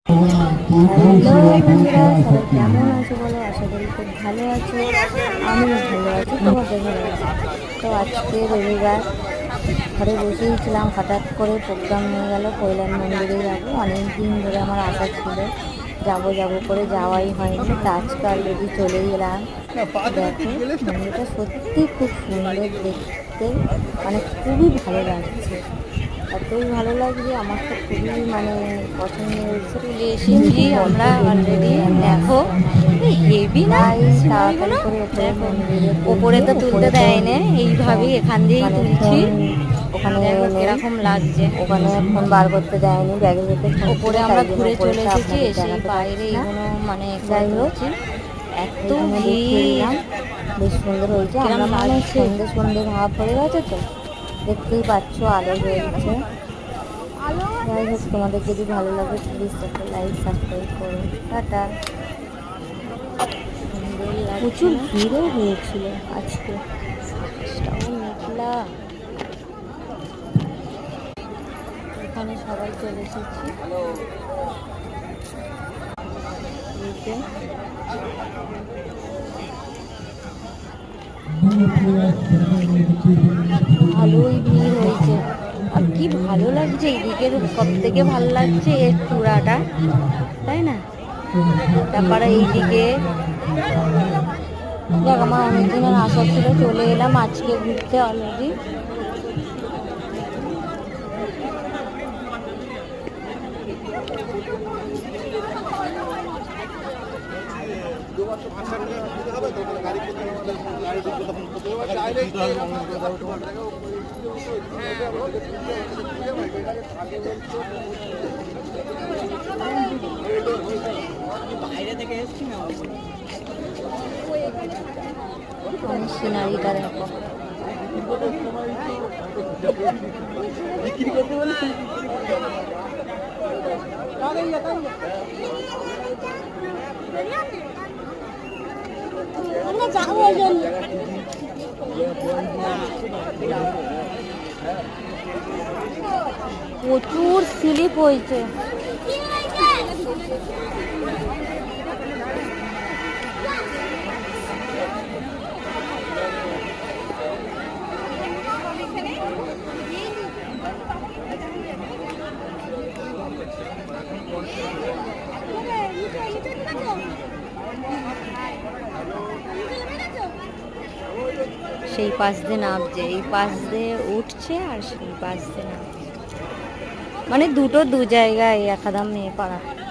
Hello বন্ধুরা, সবাই কেমন আছো বলো? আশা করি খুব ভালো আছো। আমিও ভালো আছি, তোমাদের ভালো আছি। তো আজকে রবিবার, ঘরে বসেই ছিলাম, হঠাৎ করে প্রোগ্রাম হয়ে গেল কৈলাস মন্দিরে যাবো। অনেক দিন ধরে আমার আশা ছিল, যাব যাব করে যাওয়াই হয়নি। তা আজকে অলরেডি চলেই এলাম। দেখো, মন্দিরটা সত্যি খুব সুন্দর দেখতে, মানে খুবই ভালো লাগছে। এতই ভালো লাগছে, আমার তো খুবই মানে পছন্দ হয়েছে। চলে এসেছি আমরা অলরেডি। দেখো হেভি না তাড়াতাড়ি করে দেখো, ওপরে তো তুলতে দেয় না, এইভাবেই এখান দিয়েই তুলছি। ওখানে কিরকম লাগছে, ওখানে ফোন বার করতে দেয়নি, ব্যাগের ভেতরে ওপরে আমরা ঘুরে চলে এসেছি। এসে বাইরে এগুলো মানে যাই হোক, এত ভিড়, বেশ সুন্দর হয়েছে। আমরা মানে সন্ধে সন্ধে ভাব হয়ে গেছে, তো দেখতেই পাচ্ছ আলো জ্বলছে। যাই হোক, তোমাদের যদি ভালো লাগে প্লিজ একটা লাইক সাবস্ক্রাইব করো। টাটা। প্রচুর ভিড়ও হয়েছিল আজকে, আকাশটাও মেঘলা। এখানে সবাই চলে এসেছি। ভালোই ভিড় হয়েছে, আর কি ভালো লাগছে। এইদিকের সব থেকে ভালো লাগছে এর চূড়াটা, তাই না? তারপরে এইদিকে দেখ, আমার অনেকদিনের আশা ছিল, চলে এলাম আজকে ঘুরতে অলরেডি। সিনারিটা দেখো, প্রচুর স্লিপ হয়েছে। সেই পাশ দিয়ে নামছে, এই পাশ দিয়ে উঠছে, আর সেই পাশ দিয়ে নামছে, মানে দুটো দু জায়গায় একদম মেয়ে পাড়া।